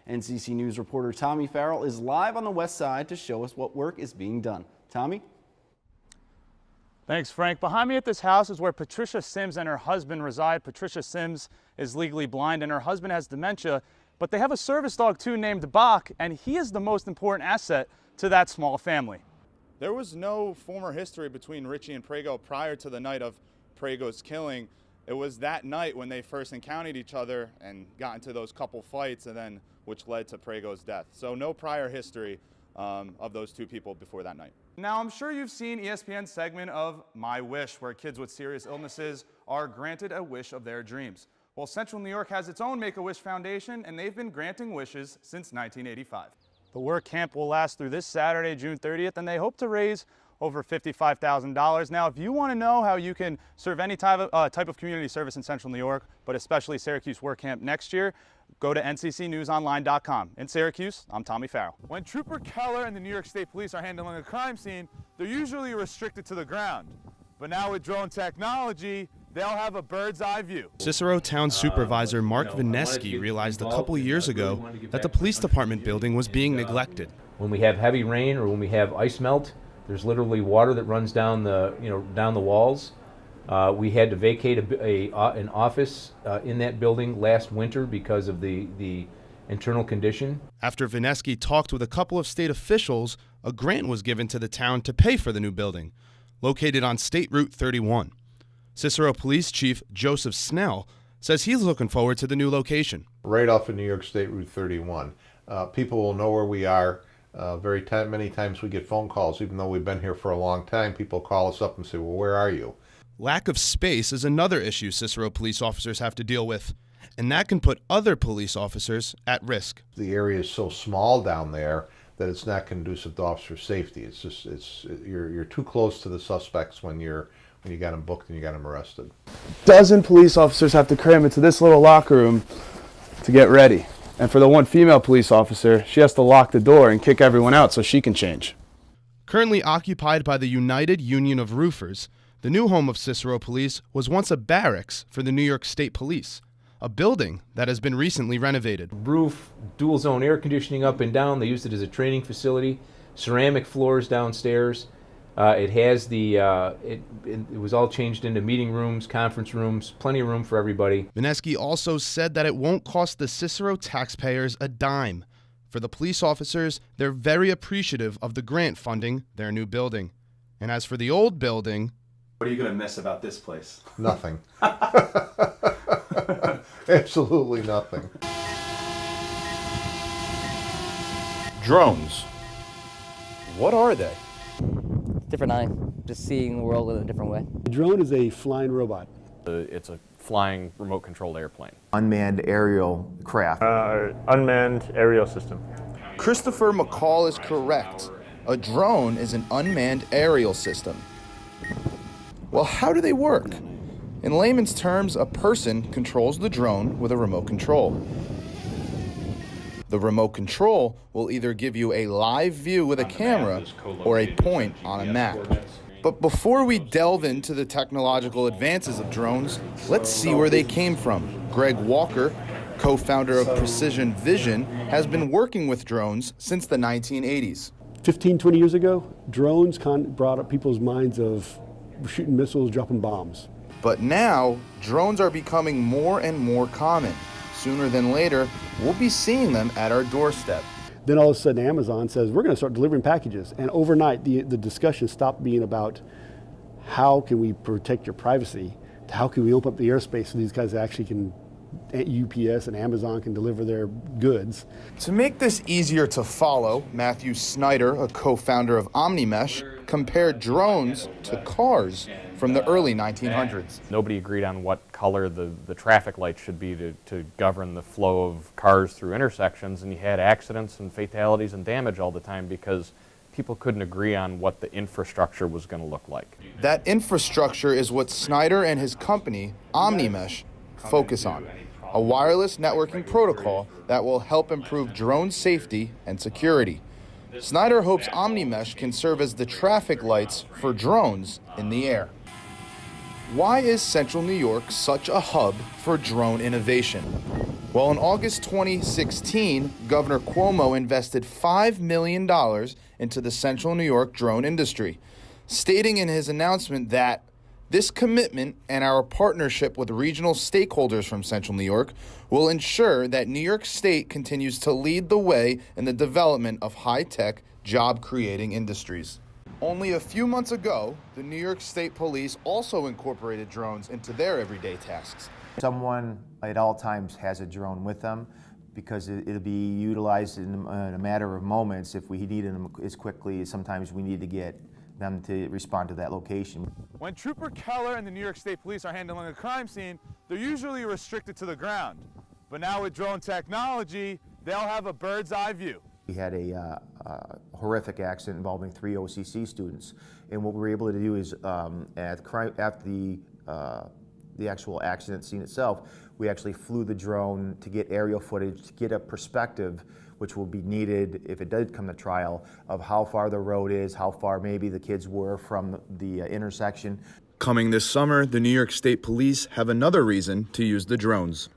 NCC News reporter Tommy Farrell is live on the west side to show us what work is being done. Tommy? Thanks, Frank. Behind me at this house is where Patricia Sims and her husband reside. Patricia Sims is legally blind and her husband has dementia, but they have a service dog too named Bach, and he is the most important asset to that small family. There was no former history between Richie and Prego prior to the night of Prego's killing. It was that night when they first encountered each other and got into those couple fights, and then which led to Prego's death. So no prior history of those two people before that night. Now, I'm sure you've seen ESPN's segment of My Wish, where kids with serious illnesses are granted a wish of their dreams. Well, Central New York has its own Make-A-Wish Foundation, and they've been granting wishes since 1985. The work camp will last through this Saturday, June 30th, and they hope to raise over $55,000. Now, if you want to know how you can serve any type of community service in Central New York, but especially Syracuse Work Camp next year, go to nccnewsonline.com. In Syracuse, I'm Tommy Farrell. When Trooper Keller and the New York State Police are handling a crime scene, they're usually restricted to the ground. But now with drone technology, they'll have a bird's eye view. Cicero Town Supervisor Mark Vineski realized a couple years ago that the police department building was being neglected. When we have heavy rain or when we have ice melt, there's literally water that runs down the down the walls. We had to vacate an office in that building last winter because of the internal condition. After Vineski talked with a couple of state officials, a grant was given to the town to pay for the new building, located on State Route 31. Cicero Police Chief Joseph Snell says he's looking forward to the new location. Right off of New York State Route 31. People will know where we are. Many times we get phone calls, even though we've been here for a long time. People call us up and say, well, where are you? Lack of space is another issue Cicero police officers have to deal with, and that can put other police officers at risk. The area is so small down there that it's not conducive to officer safety. You're too close to the suspects when you got them booked and you got them arrested. Dozen police officers have to cram into this little locker room to get ready. And for the one female police officer, she has to lock the door and kick everyone out so she can change. Currently occupied by the United Union of Roofers, the new home of Cicero Police was once a barracks for the New York State Police, a building that has been recently renovated. Roof, dual zone air conditioning up and down. They used it as a training facility. Ceramic floors downstairs. It has it was all changed into meeting rooms, conference rooms, plenty of room for everybody. Vineski also said that it won't cost the Cicero taxpayers a dime. For the police officers, they're very appreciative of the grant funding their new building. And as for the old building... What are you going to miss about this place? Nothing. Absolutely nothing. Drones. What are they? Different eye, just seeing the world in a different way. A drone is a flying robot. It's a flying remote-controlled airplane. Unmanned aerial craft. Unmanned aerial system. Christopher McCall is correct. A drone is an unmanned aerial system. Well, how do they work? In layman's terms, a person controls the drone with a remote control. The remote control will either give you a live view with a camera or a point on a map. But before we delve into the technological advances of drones, let's see where they came from. Greg Walker, co-founder of Precision Vision, has been working with drones since the 1980s. 15, 20 years ago, drones brought up people's minds of shooting missiles, dropping bombs. But now, drones are becoming more and more common. Sooner than later, we'll be seeing them at our doorstep. Then all of a sudden Amazon says, we're going to start delivering packages. And overnight, the discussion stopped being about how can we protect your privacy, to how can we open up the airspace so these guys actually can, UPS and Amazon can deliver their goods. To make this easier to follow, Matthew Snyder, a co-founder of OmniMesh, compared drones to cars from the early 1900s. Nobody agreed on what color the traffic lights should be to govern the flow of cars through intersections, and you had accidents and fatalities and damage all the time because people couldn't agree on what the infrastructure was going to look like. That infrastructure is what Snyder and his company, OmniMesh, focus on. A wireless networking protocol that will help improve drone safety and security. Snyder hopes OmniMesh can serve as the traffic lights for drones in the air. Why is Central New York such a hub for drone innovation? Well, in August 2016, Governor Cuomo invested $5 million into the Central New York drone industry, stating in his announcement that this commitment and our partnership with regional stakeholders from Central New York will ensure that New York State continues to lead the way in the development of high-tech, job-creating industries. Only a few months ago, the New York State Police also incorporated drones into their everyday tasks. Someone at all times has a drone with them because it'll be utilized in a matter of moments if we need them as quickly as sometimes we need to get them to respond to that location. When Trooper Keller and the New York State Police are handling a crime scene, they're usually restricted to the ground. But now with drone technology, they'll have a bird's eye view. We had a horrific accident involving 3 OCC students, and what we were able to do is after the actual accident scene itself, we actually flew the drone to get aerial footage, to get a perspective which will be needed if it did come to trial, of how far the road is, how far maybe the kids were from the intersection. Coming this summer, the New York State Police have another reason to use the drones.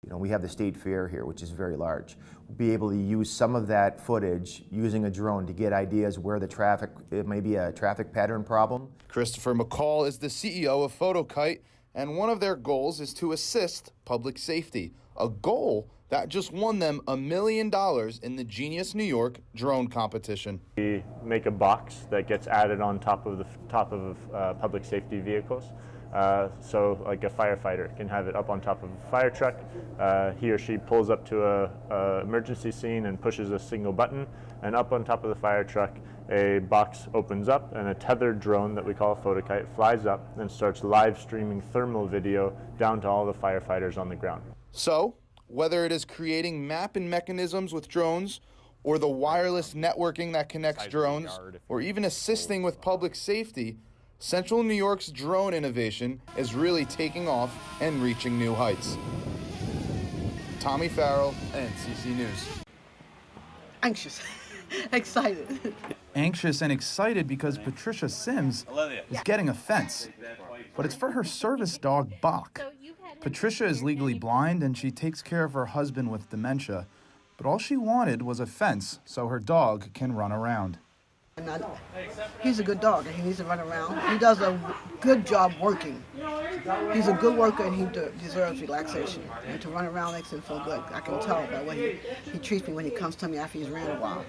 You know, we have the state fair here, which is very large. We'll be able to use some of that footage using a drone to get ideas where the traffic, it may be a traffic pattern problem. Christopher McCall is the CEO of PhotoKite, and one of their goals is to assist public safety, a goal that just won them $1 million in the Genius New York drone competition. We make a box that gets added on top of public safety vehicles. So like a firefighter can have it up on top of a fire truck. He or she pulls up to a emergency scene and pushes a single button, and up on top of the fire truck a box opens up and a tethered drone that we call a PhotoKite flies up and starts live streaming thermal video down to all the firefighters on the ground. So, whether it is creating mapping mechanisms with drones, or the wireless networking that connects drones, or even assisting with public safety, Central New York's drone innovation is really taking off and reaching new heights. Tommy Farrell, NCC News. Anxious, excited. Anxious and excited because Patricia Sims is getting a fence, but it's for her service dog, Bach. Patricia is legally blind and she takes care of her husband with dementia, but all she wanted was a fence so her dog can run around. He's a good dog and he needs to run around. He does a good job working. He's a good worker and he deserves relaxation. And to run around makes him feel good. I can tell by the way he treats me when he comes to me after he's ran a while.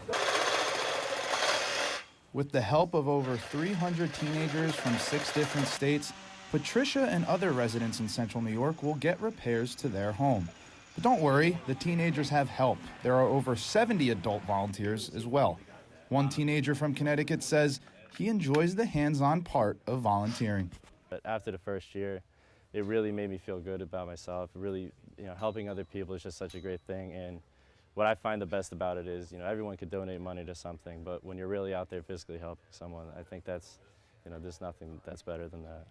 With the help of over 300 teenagers from 6 different states, Patricia and other residents in Central New York will get repairs to their home. But don't worry, the teenagers have help. There are over 70 adult volunteers as well. One teenager from Connecticut says he enjoys the hands-on part of volunteering. But after the first year, it really made me feel good about myself. Really, helping other people is just such a great thing. And what I find the best about it is, everyone could donate money to something, but when you're really out there physically helping someone, I think that's, there's nothing that's better than that.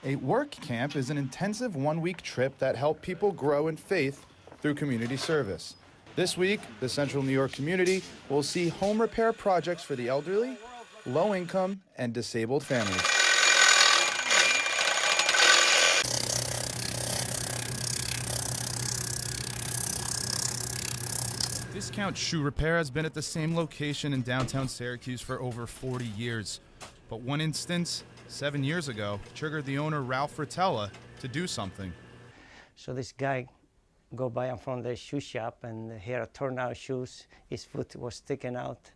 A work camp is an intensive 1-week trip that helps people grow in faith through community service. This week, the Central New York community will see home repair projects for the elderly, low-income, and disabled families. Discount Shoe Repair has been at the same location in downtown Syracuse for over 40 years. But one instance, 7 years ago, triggered the owner, Ralph Rotella, to do something. So this guy go by in front of the shoe shop and he had torn out shoes. His foot was sticking out.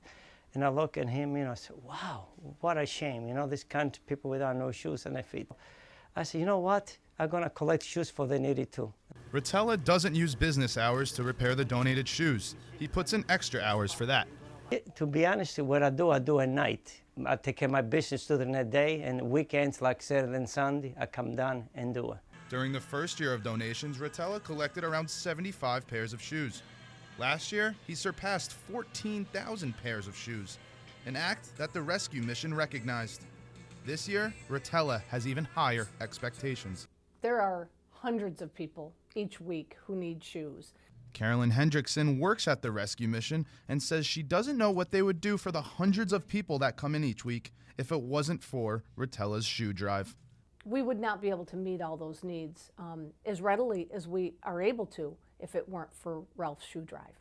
And I look at him, I said, wow, what a shame. This kind of people without no shoes on their feet. I said, you know what? I'm going to collect shoes for the needy too. Rotella doesn't use business hours to repair the donated shoes. He puts in extra hours for that. To be honest, what I do at night. I take care of my business during the day, and weekends like Saturday and Sunday, I come down and do it. During the first year of donations, Rotella collected around 75 pairs of shoes. Last year, he surpassed 14,000 pairs of shoes, an act that the rescue mission recognized. This year, Rotella has even higher expectations. There are hundreds of people each week who need shoes. Carolyn Hendrickson works at the rescue mission and says she doesn't know what they would do for the hundreds of people that come in each week if it wasn't for Rotella's shoe drive. We would not be able to meet all those needs as readily as we are able to if it weren't for Ralph's shoe drive.